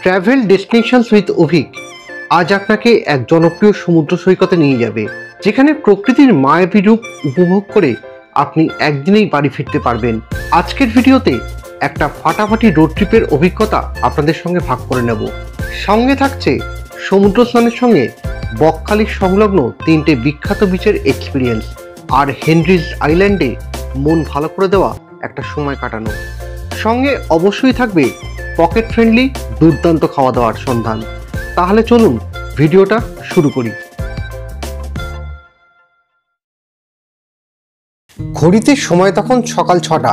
Travel destinations with Abhik আজ আপনাকে এক জনপ্রিয় সমুদ্র সৈকতে নিয়ে যাবে, যেখানে প্রকৃতির মায়াবী রূপ উপভোগ করে আপনি একদিনেই বাড়ি ফিরতে পারবেন। আজকের ভিডিওতে একটা ফাটাফাটি রোড ট্রিপের অভিজ্ঞতা আপনাদের সঙ্গে ভাগ করে নেব। সঙ্গে থাকছে সমুদ্র স্নানের সঙ্গে বকখালির সংলগ্ন 3টে বিখ্যাত বিচের এক্সপিরিয়েন্স, আর হেনরিজ আইল্যান্ডে মন ভালো করে দেওয়া একটা সময় কাটানো। সঙ্গে অবশ্যই থাকবে পকেট ফ্রেন্ডলি দুর্দান্ত খাওয়া দাওয়ার সন্ধান। তাহলে চলুন ভিডিওটা শুরু করি। ঘড়িতে সময় তখন সকাল 6টা।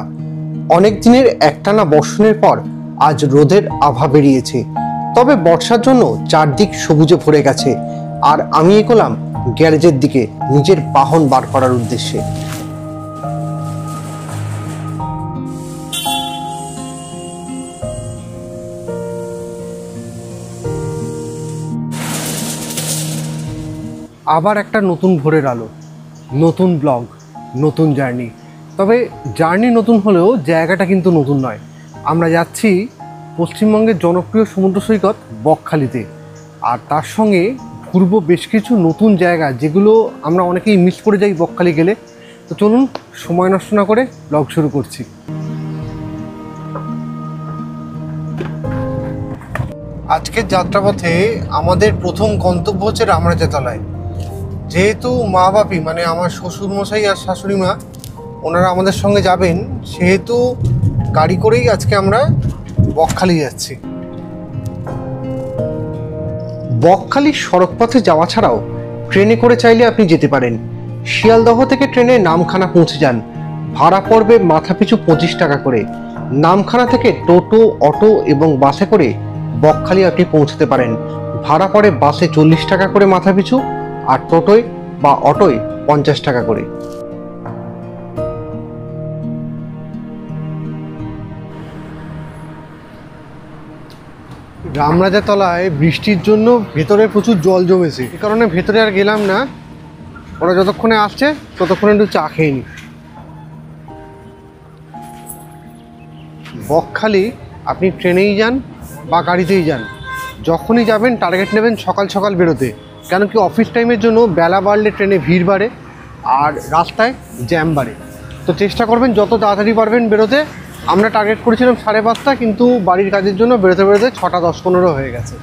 অনেক দিনের একটানা বর্ষণের পর আজ রোদের আভা বেরিয়েছে, তবে বর্ষার জন্য চারদিক সবুজে ভরে গেছে। আর আমি এগোলাম গ্যারেজের দিকে নিজের বাহন বার করার উদ্দেশ্যে। আবার একটা নতুন ভোরের আলো, নতুন ব্লগ, নতুন জার্নি। তবে জার্নি নতুন হলেও জায়গাটা কিন্তু নতুন নয়। আমরা যাচ্ছি পশ্চিমবঙ্গের জনপ্রিয় সমুদ্র সৈকত বকখালিতে, আর তার সঙ্গে ঘুরবো বেশ কিছু নতুন জায়গা, যেগুলো আমরা অনেকেই মিস করে যাই বকখালি গেলে। তো চলুন সময় নষ্ট না করে ব্লগ শুরু করছি। আজকের যাত্রাপথে আমাদের প্রথম গন্তব্য হচ্ছে রামরাজাতলায়। যেহেতু মা বাপি মানে আমার শ্বশুরমশাই আর শাশুড়ি মা ওনারা আমাদের সঙ্গে যাবেন, সেহেতু গাড়ি করেই আজকে আমরা বকখালি যাচ্ছি। বকখালির সড়কপথে যাওয়া ছাড়াও ট্রেনে করে চাইলে আপনি যেতে পারেন। শিয়ালদহ থেকে ট্রেনে নামখানা পৌঁছে যান, ভাড়া পড়বে মাথাপিছু 25 টাকা করে। নামখানা থেকে টোটো, অটো এবং বাসে করে বকখালি আপনি পৌঁছতে পারেন। ভাড়া পড়ে বাসে 40 টাকা করে মাথাপিছু, আর টোটোয় বা অটোয় 50 টাকা করে। রামরাজাতলায় বৃষ্টির জন্য ভেতরে প্রচুর জল জমেছে, এই কারণে ভেতরে আর গেলাম না। ওরা যতক্ষণে আসছে ততক্ষণে একটু চা খেয়ে নি। বকখালি আপনি ট্রেনেই যান বা গাড়িতেই যান, যখনই যাবেন টার্গেট নেবেন সকাল সকাল বেরোতে। কেন কি অফিস টাইমের জন্য বেলা বাড়লে ট্রেনে ভিড় বাড়ে আর রাস্তায় জ্যাম বাড়ে। তো চেষ্টা করবেন যত তাড়াতাড়ি পারবেন বেরোতে। আমরা টার্গেট করেছিলাম 5:30, কিন্তু বাড়ির কাজের জন্য বেরোতে বেরোতে 6টা 10-15 হয়ে গেছে।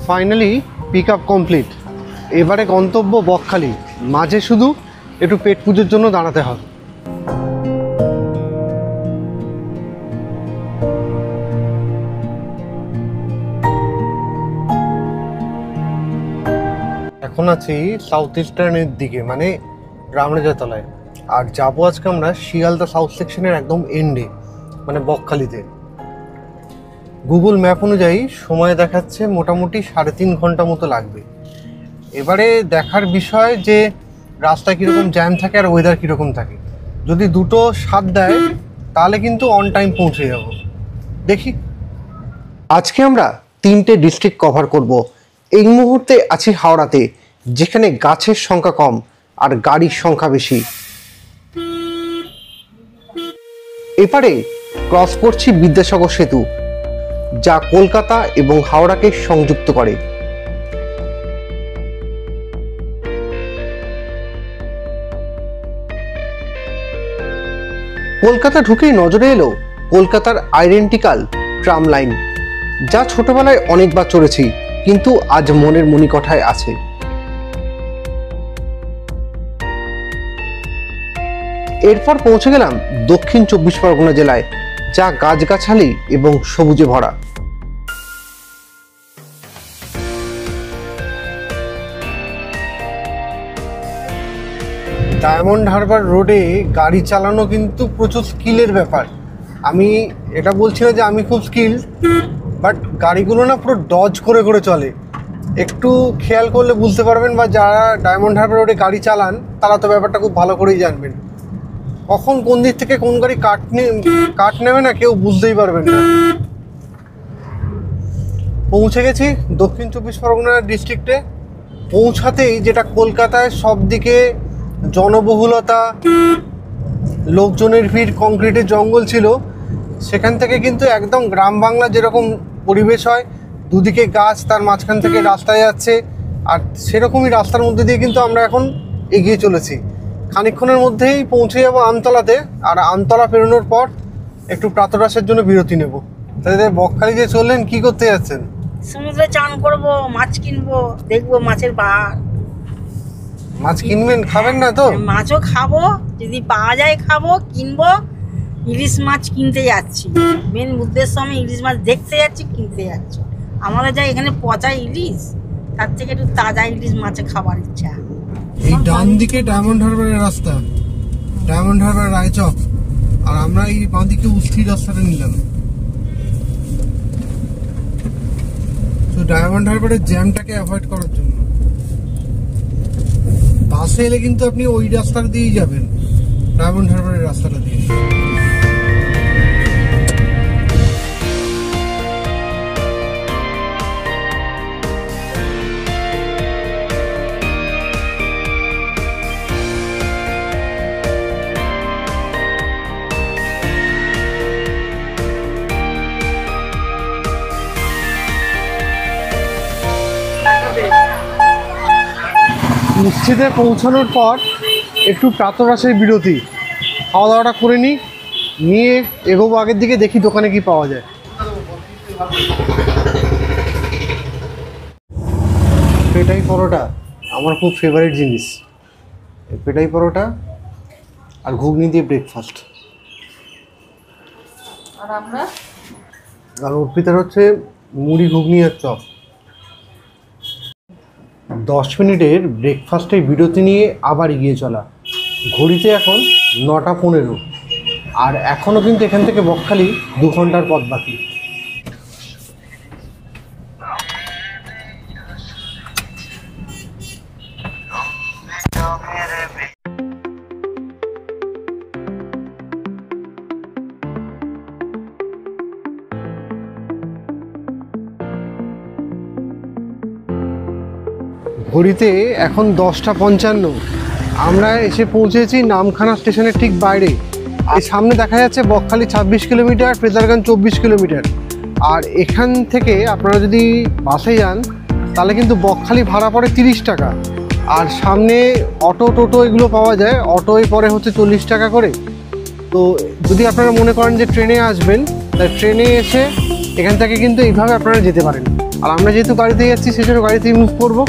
Finally pick up complete. এবারে গন্তব্য বকখালি। মাঝে শুধু একটু পেট পুজোর জন্য দাঁড়াতে হবে। এখন আছি সাউথ ইস্টার্নের দিকে, মানে রামরাজাতলায়। আর যাবো আজকে আমরা শিয়ালদা সাউথ সেকশনের একদম এন্ডে, মানে বকখালিতে। গুগল ম্যাপ অনুযায়ী সময় দেখাচ্ছে মোটামুটি 3.5 ঘন্টা মতো লাগবে। এবারে দেখার বিষয় যে রাস্তায় কীরকম জ্যাম থাকে আর ওয়েদার কীরকম থাকে। যদি দুটো সাথ দেয় তাহলে কিন্তু অন টাইম পৌঁছে যাব। দেখি। আজকে আমরা 3টে ডিস্ট্রিক্ট কভার করব। এই মুহূর্তে আছি হাওড়াতে, যেখানে গাছের সংখ্যা কম আর গাড়ির সংখ্যা বেশি। এপারে ক্রস করছি বিদ্যাসাগর সেতু, যা কলকাতা এবং হাওড়াকে সংযুক্ত করে। কলকাতা ঢুকেই নজরে এলো কলকাতার আইডেন্টিক্যাল ট্রাম লাইন, যা ছোটবেলায় অনেকবার চড়েছি, কিন্তু আজ মনের মণিকঠায় আছে। এরপর পৌঁছে গেলাম দক্ষিণ 24 পরগনা জেলায়, যা গাছগাছালি এবং সবুজে ভরা। ডায়মন্ড হারবার রোডে গাড়ি চালানো কিন্তু প্রচুর স্কিলের ব্যাপার। আমি এটা বলছি না যে আমি খুব স্কিল, বাট গাড়িগুলো না পুরো ডজ করে করে চলে। একটু খেয়াল করলে বুঝতে পারবেন, বা যারা ডায়মন্ড হারবার রোডে গাড়ি চালান তারা তো ব্যাপারটা খুব ভালো করেই জানবেন। কখন কোন দিক থেকে কোন গাড়ি কাট নেবে না কেউ বুঝতেই পারবেন না। পৌঁছে গেছি দক্ষিণ 24 পরগনা ডিস্ট্রিক্টে। পৌঁছাতেই যেটা কলকাতায় সব দিকে জনবহুলতা, লোকজনের ভিড়, কংক্রিটের জঙ্গল ছিল, সেখান থেকে কিন্তু একদম গ্রাম বাংলা যেরকম পরিবেশ হয়, দুদিকে গাছ, তার মাঝখান থেকে রাস্তায় যাচ্ছে, আর সেরকমই রাস্তার মধ্যে দিয়ে কিন্তু আমরা এখন এগিয়ে চলেছি। খানিকক্ষণের মধ্যেই পৌঁছে যাবো আমতলাতে, আর আমতলা পেরোনোর পর একটু প্রাতরাশের জন্য বিরতি নেব। তাদের বকখালি যে চললেন, কি করতে যাচ্ছেন? সমুদ্রে চান করবো, মাছ কিনবো, দেখবো মাছের বাহার। মাছ কিনবেন, খাবেন না তো? মাছও খাবো, যদি পাওয়া যায় খাবো, কিনবো। ইলিশ মাছ কিনতে যাচ্ছি, মেন উদ্দেশ্য আমি ইলিশ মাছ দেখতে যাচ্ছি, কিনতে যাচ্ছি। আমাদের যা এখানে পচা ইলিশ, তার থেকে একটু তাজা ইলিশ মাছে খাবার ইচ্ছা। এই ডান দিকে ডায়মন্ড হারবারের রাস্তা, ডায়মন্ড হারবার রায়চক, আর আমরা এই বাঁ দিকে উস্থির রাস্তাটা নিলাম। তো ডায়মন্ড হারবারের জ্যামটাকে অ্যাভয়েড করার জন্য বাসে এলে কিন্তু আপনি ওই রাস্তা দিয়েই যাবেন, ডায়মন্ড হারবারের রাস্তাটা দিয়ে। নিশ্চিতে পৌঁছানোর পর একটু প্রাতরাশের বিরতি, খাওয়া দাওয়াটা করে নিয়ে এগোবো আগের দিকে, দেখি দোকানে কি পাওয়া যায়। পেটাই পরোটা আমার খুব ফেভারিট জিনিস, পেটাই পরোটা আর ঘুগনি দিয়ে ব্রেকফাস্ট। আর অর্পিতার হচ্ছে মুড়ি, ঘুগনি আর চপ। 10 মিনিটের ব্রেকফাস্টের বিরতি নিয়ে আবার এগিয়ে চলা। ঘড়িতে এখন 9টা 15, আর এখনও কিন্তু এখান থেকে বকখালি 2 ঘন্টার পথ বাকি। ঘড়িতে এখন 10টা 55, আমরা এসে পৌঁছেছি নামখানা স্টেশনের ঠিক বাইরে। আর সামনে দেখা যাচ্ছে বকখালি 26 কিলোমিটার, ফ্রেজারগঞ্জ 24 কিলোমিটার। আর এখান থেকে আপনারা যদি বাসে যান তাহলে কিন্তু বকখালি ভাড়া পড়ে 30 টাকা, আর সামনে অটো টোটো এগুলো পাওয়া যায়, অটোয় পরে হচ্ছে 40 টাকা করে। তো যদি আপনারা মনে করেন যে ট্রেনে আসবেন, তাই ট্রেনে এসে এখান থেকে কিন্তু এইভাবে আপনারা যেতে পারেন। আর আমরা যেহেতু গাড়িতে যাচ্ছি, সেজন্য গাড়িতেই মুভ করবো।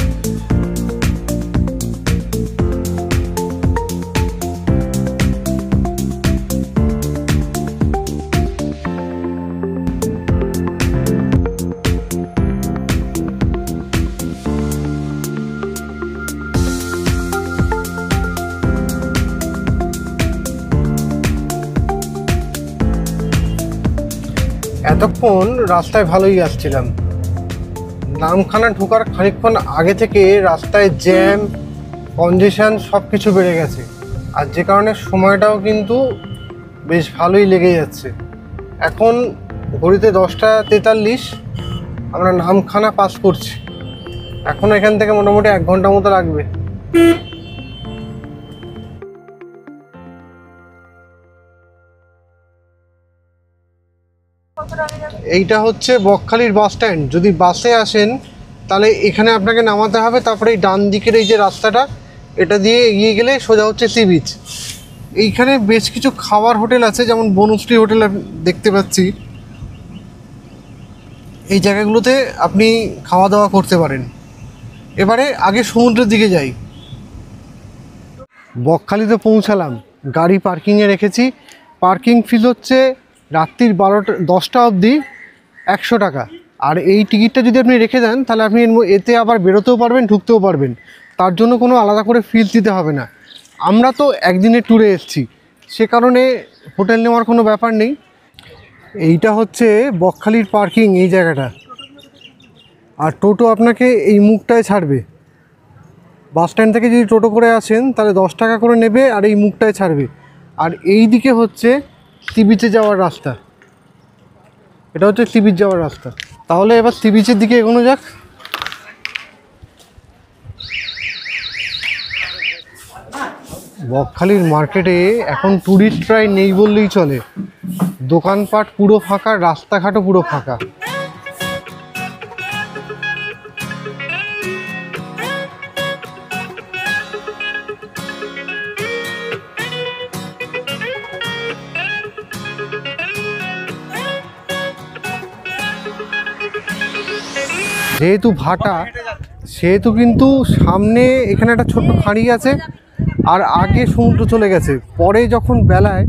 এতক্ষণ রাস্তায় ভালোই আসছিলাম, নামখানা ঢোকার খানিকক্ষণ আগে থেকে রাস্তায় জ্যাম, কনজেশন সব কিছু বেড়ে গেছে, আর যে কারণে সময়টাও কিন্তু বেশ ভালোই লেগে যাচ্ছে। এখন ঘড়িতে 10টা 43, আমরা নামখানা পাস করছি। এখন এখান থেকে মোটামুটি 1 ঘন্টা মতো লাগবে। এইটা হচ্ছে বকখালির বাস স্ট্যান্ড। যদি বাসে আসেন তাহলে এখানে আপনাকে নামাতে হবে, তারপরে এই ডান দিকের এই যে রাস্তাটা, এটা দিয়ে এগিয়ে গেলে সোজা হচ্ছে সি বিচ। এইখানে বেশ কিছু খাবার হোটেল আছে, যেমন বনশ্রী হোটেল দেখতে পাচ্ছি। এই জায়গাগুলোতে আপনি খাওয়া দাওয়া করতে পারেন। এবারে আগে সমুদ্রের দিকে যাই। বকখালিতে পৌঁছালাম, গাড়ি পার্কিংয়ে রেখেছি। পার্কিং ফিস হচ্ছে রাত্রির 10টা অবধি 100 টাকা। আর এই টিকিটটা যদি আপনি রেখে দেন তাহলে আপনি এতে আবার বেরোতেও পারবেন, ঢুকতেও পারবেন, তার জন্য কোনো আলাদা করে ফিস দিতে হবে না। আমরা তো একদিনের ট্যুরে এসেছি, সে কারণে হোটেল নেওয়ার কোনো ব্যাপার নেই। এইটা হচ্ছে বকখালির পার্কিং, এই জায়গাটা। আর টোটো আপনাকে এই মুখটায় ছাড়বে। বাস স্ট্যান্ড থেকে যদি টোটো করে আসেন তাহলে 10 টাকা করে নেবে, আর এই মুখটায় ছাড়বে। আর এই দিকে হচ্ছে সি বিচে যাওয়ার রাস্তা, এটা হচ্ছে সি বিচ যাওয়ার রাস্তা। তাহলে এবার সি বিচের দিকে এগোনো যাক। বকখালির মার্কেটে এখন টুরিস্ট প্রায় নেই বললেই চলে। দোকানপাট পুরো ফাঁকা, রাস্তাঘাটও পুরো ফাঁকা। যেহেতু ভাটা, সেহেতু কিন্তু সামনে এখানে একটা ছোট্ট খাঁড়ি আছে, আর আগে সমুদ্র চলে গেছে। পরে যখন বেলায়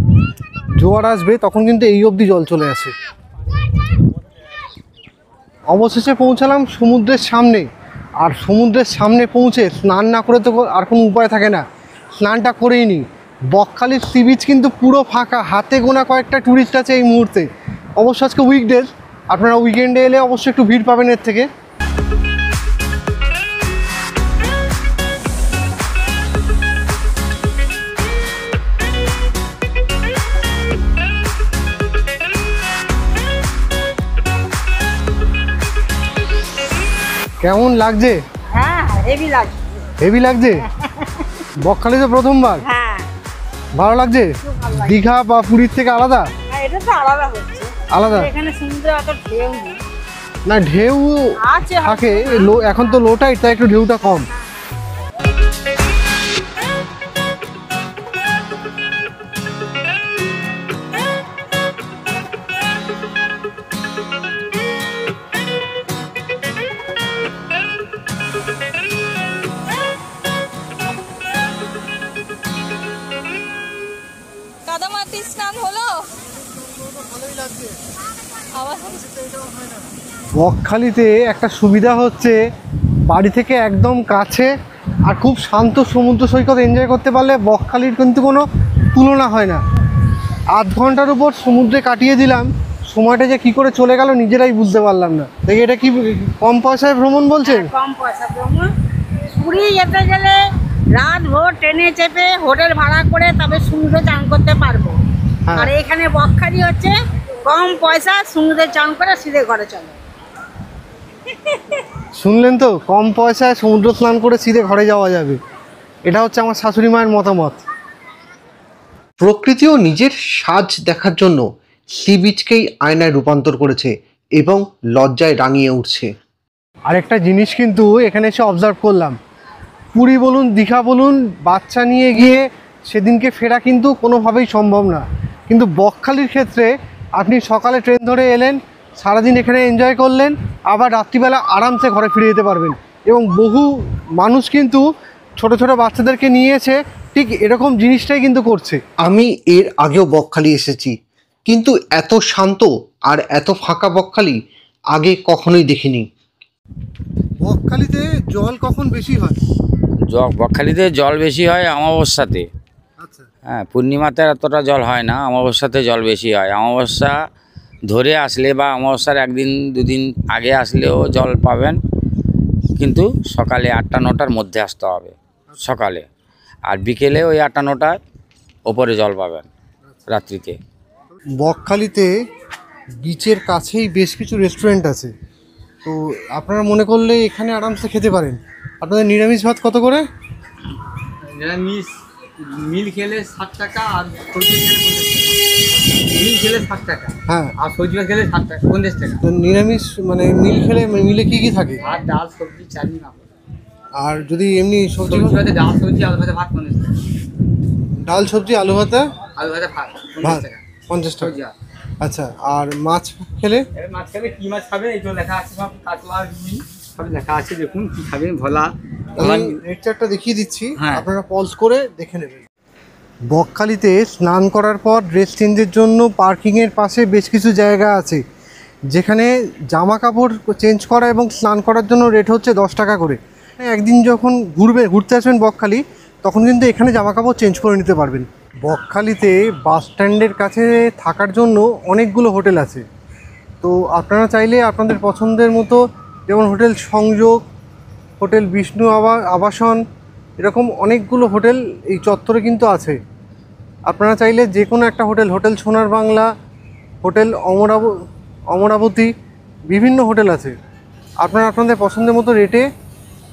জোয়ার আসবে তখন কিন্তু এই অবধি জল চলে আসে। অবশেষে পৌঁছালাম সমুদ্রের সামনে। আর সমুদ্রের সামনে পৌঁছে স্নান না করে তো আর কোনো উপায় থাকে না, স্নানটা করেই নিই। বকখালির সি বিচ কিন্তু পুরো ফাঁকা, হাতে গোনা কয়েকটা ট্যুরিস্ট আছে এই মুহূর্তে। অবশ্য আজকে উইকডেজ, আপনারা উইকেন্ডে এলে অবশ্যই একটু ভিড় পাবেন এর থেকে। কেমন লাগছে? হ্যাঁ, হেভি লাগছে। হেভি লাগছে? বকখালিতে প্রথমবার? হ্যাঁ, ভালো লাগছে? দীঘা বা পুরীর থেকে আলাদা? হ্যাঁ, এটা তো আলাদা হচ্ছে। আলাদা? এখানে সমুদ্রে অত ঢেউ নেই। না, ঢেউ আছে থাকে, এখন তো লো টাইড, তাই একটু ঢেউটা কম। কাদামাটি স্নান হলো? বকখালিতে একটা সুবিধা হচ্ছে, বাড়ি থেকে একদম কাছে আর খুব শান্ত সমুদ্র সৈকত এনজয় করতে পারলে বকখালির কিন্তু কোনো তুলনা হয় না। আধ ঘন্টার উপর সমুদ্রে কাটিয়ে দিলাম, সময়টা যে কী করে চলে গেল নিজেরাই বুঝতে পারলাম না। দেখি এটা কি কম পয়সায় ভ্রমণ বলছেন? কম পয়সা ভ্রমণ। পুরী যেতে গেলে রাত ভোর ট্রেনে চেপে হোটেল ভাড়া করে তবে সমুদ্রে চান করতে পারবো। হ্যাঁ। আর এখানে বকখালি হচ্ছে কম পয়সা, সমুদ্রে চান করে সিধে ঘরে চলে। শুনলেন তো, কম পয়সায় সমুদ্র স্নান করে সিধে ঘরে যাওয়া যাবে। এটা হচ্ছে আমার শাশুড়ি মায়ের মতামত। প্রকৃতিও নিজের সাজ দেখার জন্য সি বিচকেই আয়নায় রূপান্তর করেছে এবং লজ্জায় রাঙিয়ে উঠছে। আরেকটা জিনিস কিন্তু এখানে এসে অবজার্ভ করলাম, পুরী বলুন দীঘা বলুন, বাচ্চা নিয়ে গিয়ে সেদিনকে ফেরা কিন্তু কোনোভাবেই সম্ভব না। কিন্তু বকখালির ক্ষেত্রে আপনি সকালে ট্রেন ধরে এলেন, সারাদিন এখানে এনজয় করলেন, আবার রাত্রিবেলা আরামসে ঘরে ফিরে যেতে পারবেন। এবং বহু মানুষ কিন্তু ছোট ছোট বাচ্চাদেরকে নিয়েছে, ঠিক এরকম জিনিসটাই কিন্তু করছে। আমি এর আগেও বকখালি এসেছি, কিন্তু এত শান্ত আর এত ফাঁকা বকখালি আগে কখনোই দেখিনি। বকখালিতে জল কখন বেশি হয়? বকখালিতে জল বেশি হয় অমাবস্যাতে। আচ্ছা। হ্যাঁ, পূর্ণিমাতে এতটা জল হয় না, অমাবস্যাতে জল বেশি হয়। অমাবস্যা ধরে আসলে বা অমাবস্যার একদিন দুদিন আগে আসলেও জল পাবেন, কিন্তু সকালে 8টা-9টার মধ্যে আসতে হবে সকালে, আর বিকেলে ওই 8টা-9টায় ওপরে জল পাবেন রাত্রিতে। বকখালিতে বিচের কাছেই বেশ কিছু রেস্টুরেন্ট আছে, তো আপনারা মনে করলে এখানে আরামসে খেতে পারেন। আপনাদের নিরামিষ ভাত কত করে? নিরামিষ মিল খেলে 60 টাকা, আর সবজি খেলে 50 টাকা। মিল খেলে 60 টাকা, হ্যাঁ, আর সবজি খেলে 60 টাকা, 50 টাকা। তো নিরামিষ মানে মিল খেলে মিলে কি কি থাকে? ভাত, ডাল, সবজি, চাটনি, পাঁপড়। আর যদি এমনি সবজি সবজি ভাতে ডাল, সবজি, আলু ভাতে ভাত 50 টাকা। ডাল সবজি আলু ভাতে আলু ভাতে ভাত 50 ভাত টাকা। 50 টাকা। সবজি আর আচ্ছা, আর মাছ খেলে? এবার মাছ খেলে কি মাছ খাবে এই তো লেখা আছে, সব কাতলা, রুই সব লেখা আছে। দেখুন কি খাবেন, ভোলা। আমি রেট চার্টটা দেখিয়ে দিচ্ছি, হ্যাঁ। আপনারা পজ করে দেখে নেবেন। বকখালিতে স্নান করার পর ড্রেস চেঞ্জের জন্য পার্কিংয়ের পাশে বেশ কিছু জায়গা আছে, যেখানে জামা কাপড় চেঞ্জ করা এবং স্নান করার জন্য রেট হচ্ছে 10 টাকা করে। একদিন যখন ঘুরতে আসবেন বকখালি, তখন কিন্তু এখানে জামা কাপড় চেঞ্জ করে নিতে পারবেন। বকখালিতে বাস স্ট্যান্ডের কাছে থাকার জন্য অনেকগুলো হোটেল আছে, তো আপনারা চাইলে আপনাদের পছন্দের মতো, যেমন হোটেল সংযোগ, হোটেল বিষ্ণু আবাসন, এরকম অনেকগুলো হোটেল এই চত্বরে কিন্তু আছে। আপনারা চাইলে যে কোনো একটা হোটেল সোনার বাংলা, হোটেল অমরাবতী, বিভিন্ন হোটেল আছে। আপনারা আপনাদের পছন্দের মতো রেটে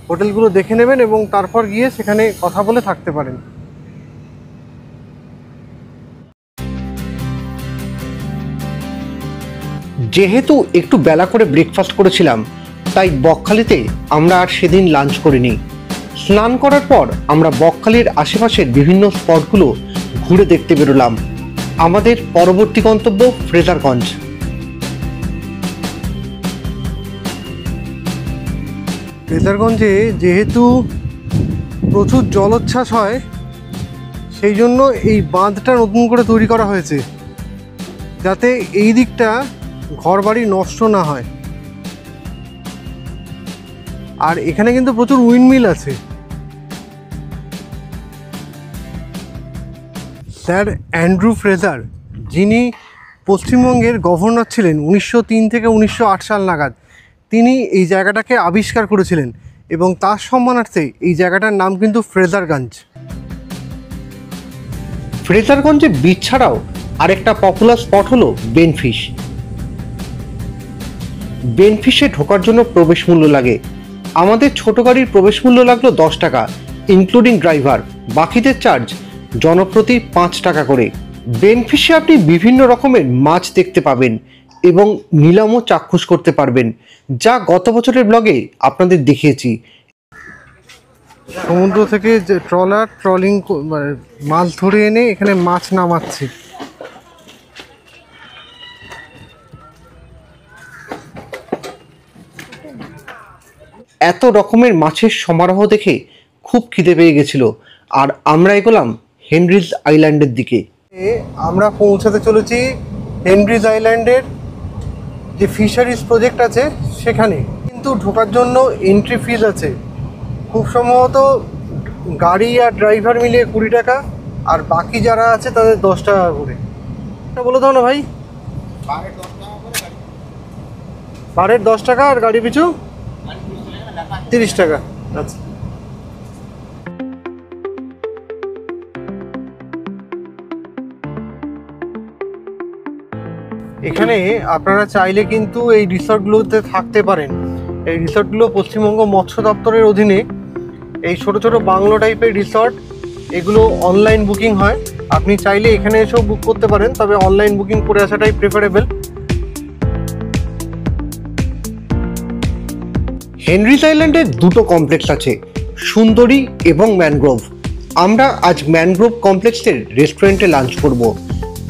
হোটেলগুলো দেখে নেবেন এবং তারপর গিয়ে সেখানে কথা বলে থাকতে পারেন। যেহেতু একটু বেলা করে ব্রেকফাস্ট করেছিলাম, তাই বকখালিতে আমরা আর সেদিন লাঞ্চ করিনি। স্নান করার পর আমরা বকখালির আশেপাশের বিভিন্ন স্পটগুলো ঘুরে দেখতে বেরোলাম। আমাদের পরবর্তী গন্তব্য ফ্রেজারগঞ্জ। ফ্রেজারগঞ্জে যেহেতু প্রচুর জলোচ্ছ্বাস হয়, সেই জন্য এই বাঁধটা নতুন করে তৈরি করা হয়েছে, যাতে এই দিকটা ঘরবাড়ি নষ্ট না হয়। আর এখানে কিন্তু প্রচুর উইন্ডমিল আছে। স্যার অ্যান্ড্রু ফ্রেজার, যিনি পশ্চিমবঙ্গের গভর্নর ছিলেন 1903 থেকে 1908 সাল নাগাদ, তিনি এই জায়গাটাকে আবিষ্কার করেছিলেন এবং তার সম্মানার্থে এই জায়গাটার নাম কিন্তু ফ্রেজারগঞ্জ। ফ্রেজারগঞ্জে বিচ ছাড়াও আরেকটা পপুলার স্পট হলো বেনফিশ। বেনফিশে ঢোকার জন্য প্রবেশ মূল্য লাগে। আমাদের ছোট গাড়ির প্রবেশ মূল্য লাগলো 10 টাকা, ইনক্লুডিং ড্রাইভার। বাকিদের চার্জ জনপ্রতি 5 টাকা করে। বেনফিশে আপনি বিভিন্ন রকমের মাছ দেখতে পাবেন এবং নিলামও চাক্ষুষ করতে পারবেন, যা গত বছরের ব্লগে আপনাদের দেখিয়েছি। সমুদ্র থেকে যে ট্রলিং মাছ ধরে এনে এখানে মাছ নামাচ্ছে। এত রকমের মাছের সমারোহ দেখে খুব খিদে পেয়ে গেছিল, আর আমরা এগোলাম হেনরিজ আইল্যান্ডের দিকে। আমরা পৌঁছাতে চলেছি হেনরিজ আইল্যান্ডের যে ফিশারিজ প্রজেক্ট আছে সেখানে। কিন্তু ঢোকার জন্য এন্ট্রি ফিজ আছে, খুব সম্ভবত গাড়ি আর ড্রাইভার মিলিয়ে 20 টাকা, আর বাকি যারা আছে তাদের 10 টাকা করে। এটা বলে দাও না ভাই। পারের 10 টাকা আর গাড়ি পিছু 30 টাকা। আচ্ছা, এখানে আপনারা চাইলে কিন্তু এই রিসর্টগুলোতে থাকতে পারেন। এই রিসর্টগুলো পশ্চিমবঙ্গ মৎস্য দপ্তরের অধীনে। এই ছোট ছোট বাংলো টাইপের রিসর্ট, এগুলো অনলাইন বুকিং হয়। আপনি চাইলে এখানে এসেও বুক করতে পারেন, তবে অনলাইন বুকিং করে আসাটাই প্রেফারেবল। হেনরিজ আইল্যান্ডে দুটো কমপ্লেক্স আছে, সুন্দরী এবং ম্যানগ্রোভ। আমরা আজ ম্যানগ্রোভ কমপ্লেক্সের রেস্টুরেন্টে লাঞ্চ করব।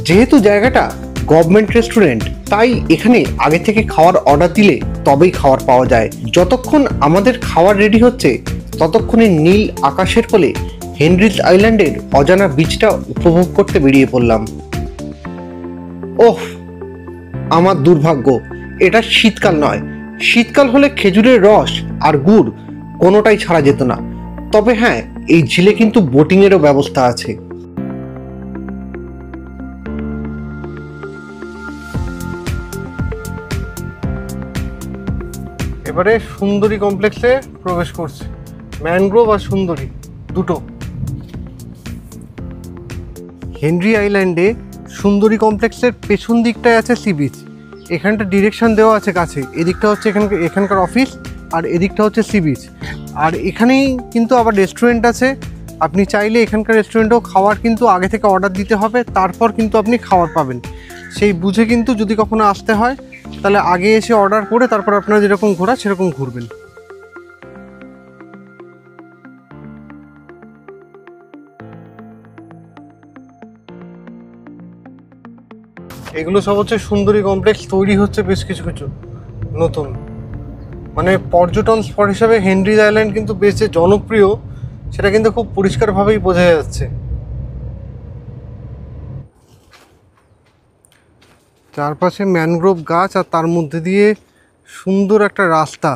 যেহেতু জায়গাটা গভর্নমেন্ট রেস্টুরেন্ট, তাই এখানে আগে থেকে খাওয়ার অর্ডার দিলে তবেই খাবার পাওয়া যায়। যতক্ষণ আমাদের খাবার রেডি হচ্ছে, ততক্ষণে নীল আকাশের কোলে হেনরিজ আইল্যান্ডের অজানা বিচটা উপভোগ করতে বেরিয়ে পড়লাম। ওহ, আমার দুর্ভাগ্য, এটা শীতকাল নয়। শীতকাল হলে খেজুরের রস আর গুড় কোনোটাই ছাড়া যেত না। তবে হ্যাঁ, এই ঝিলে কিন্তু বোটিংয়েরও ব্যবস্থা আছে। এবারে সুন্দরী কমপ্লেক্সে প্রবেশ করছে, ম্যানগ্রোভ আর সুন্দরী দুটো। হেনরি আইল্যান্ডে সুন্দরী কমপ্লেক্সের পেছন দিকটায় আছে সি বিচ। এখানটা ডিরেকশন দেওয়া আছে কাছে। এদিকটা হচ্ছে এখানকার অফিস, আর এদিকটা হচ্ছে সি বিচ। আর এখানেই কিন্তু আবার রেস্টুরেন্ট আছে। আপনি চাইলে এখানকার রেস্টুরেন্টেও খাবার কিন্তু আগে থেকে অর্ডার দিতে হবে, তারপর কিন্তু আপনি খাবার পাবেন। সেই বুঝে কিন্তু যদি কখনো আসতে হয়, তাহলে আগে এসে অর্ডার করে তারপর আপনারা যেরকম ঘোরা সেরকম ঘুরবেন। এগুলো সব হচ্ছে সুন্দরী কমপ্লেক্স। তৈরি হচ্ছে বেশ কিছু কিছু নতুন, মানে পর্যটন স্পট হিসাবে হেনরিজ আইল্যান্ড কিন্তু বেশ যে জনপ্রিয়, সেটা কিন্তু খুব পরিষ্কারভাবেই বোঝা যাচ্ছে। চারপাশে ম্যানগ্রোভ গাছ, আর তার মধ্যে দিয়ে সুন্দর একটা রাস্তা,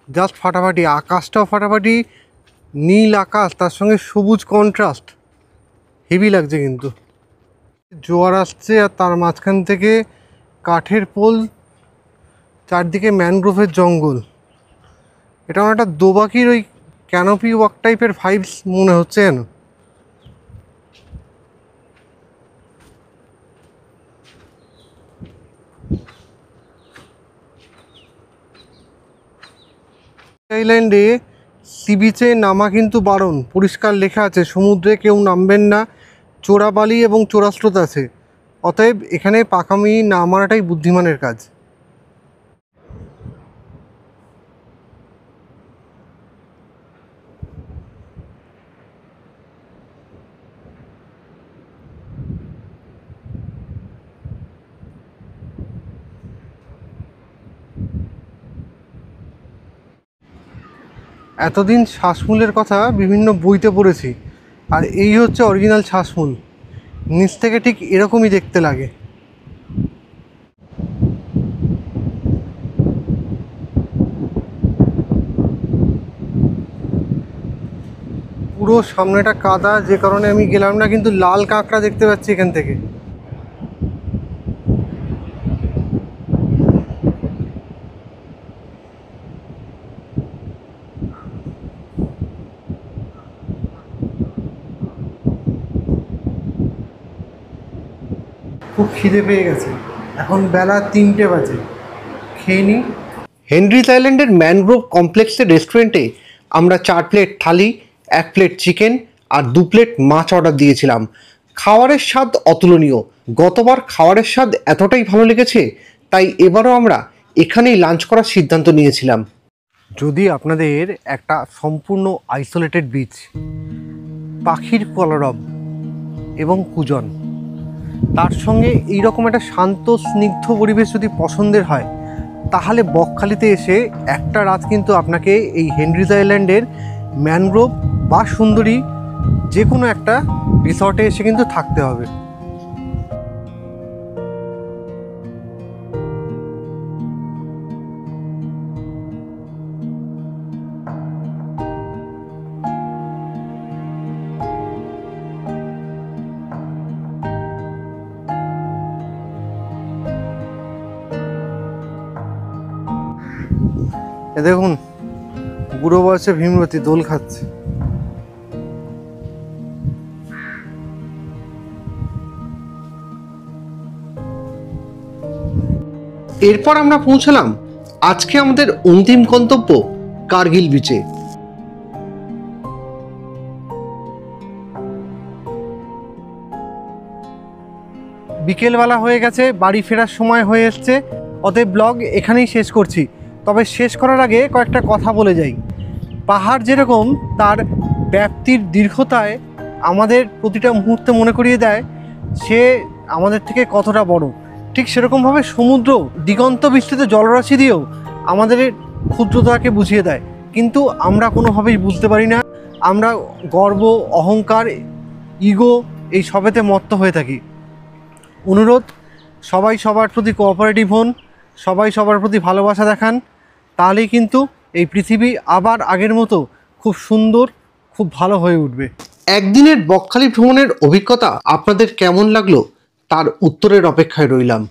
জাস্ট ফাটাফাটি। আকাশটাও ফাটাফাটি, নীল আকাশ, তার সঙ্গে সবুজ কন্ট্রাস্ট, হেভি লাগছে। কিন্তু জোয়ার আসছে, আর তার মাঝখান থেকে কাঠের পোল, চারদিকে ম্যানগ্রোভের জঙ্গল। এটা আমার একটা দোবাকির ওই ক্যানোপি ওয়াক টাইপের ভাইবস মনে হচ্ছে যেন। আইল্যান্ডে সি বিচে নামা কিন্তু বারণ, পরিষ্কার লেখা আছে সমুদ্রে কেউ নামবেন না, চোরাবালি এবং চোরাস্রোত আছে। অতএব এখানে পাকামি না মারাটাই বুদ্ধিমানের কাজ। এতদিন শ্বাসমূলের কথা বিভিন্ন বইতে পড়েছি, আর এই হচ্ছে অরিজিনাল শ্বাসমূল। নিচ থেকে ঠিক এরকমই দেখতে লাগে। পুরো সামনেটা কাদা, যে কারণে আমি গেলাম না, কিন্তু লাল কাঁকড়া দেখতে পাচ্ছি এখান থেকে। খুব খিদে পেয়ে গেছে, এখন বেলা 3টে বাজে, খেয়ে নিই। হেনরিজ আইল্যান্ডের ম্যানগ্রোভ কমপ্লেক্সের রেস্টুরেন্টে আমরা 4 প্লেট থালি, 1 প্লেট চিকেন আর 2 প্লেট মাছ অর্ডার দিয়েছিলাম। খাবারের স্বাদ অতুলনীয়। গতবার খাবারের স্বাদ এতটাই ভালো লেগেছে, তাই এবারও আমরা এখানেই লাঞ্চ করার সিদ্ধান্ত নিয়েছিলাম। যদি আপনাদের একটা সম্পূর্ণ আইসোলেটেড বিচ, পাখির কলরব এবং কুজন, তার সঙ্গে এইরকম একটা শান্ত স্নিগ্ধ পরিবেশ যদি পছন্দের হয়, তাহলে বকখালিতে এসে একটা রাত কিন্তু আপনাকে এই হেনরিজ আইল্যান্ডের ম্যানগ্রোভ বা সুন্দরী যে কোনো একটা রিসর্টে এসে কিন্তু থাকতে হবে। এ দেখুন, বুড়ো বয়সে ভীমরতি দোল খাচ্ছে। এরপর আমরা পৌঁছলাম আজকে আমাদের অন্তিম গন্তব্য কার্গিল বিচে। বিকেলবেলা হয়ে গেছে, বাড়ি ফেরার সময় হয়ে এসছে, অতএব ব্লগ এখানেই শেষ করছি। তবে শেষ করার আগে কয়েকটা কথা বলে যাই। পাহাড় যেরকম তার ব্যাপ্তির দীর্ঘতায় আমাদের প্রতিটা মুহূর্তে মনে করিয়ে দেয় সে আমাদের থেকে কতটা বড়, ঠিক সেরকমভাবে সমুদ্র দিগন্ত বিস্তৃত জলরাশি দিয়েও আমাদের ক্ষুদ্রতাকে বুঝিয়ে দেয়, কিন্তু আমরা কোনোভাবেই বুঝতে পারি না। আমরা গর্ব, অহংকার, ইগো এই সবেতে মত্ত হয়ে থাকি। অনুরোধ, সবাই সবার প্রতি কোঅপারেটিভ হন, সবাই সবার প্রতি ভালোবাসা দেখান, তাহলেই কিন্তু এই পৃথিবী আবার আগের মতো খুব সুন্দর, খুব ভালো হয়ে উঠবে। একদিনের বকখালি ভ্রমণের অভিজ্ঞতা আপনাদের কেমন লাগলো তার উত্তরের অপেক্ষায় রইলাম।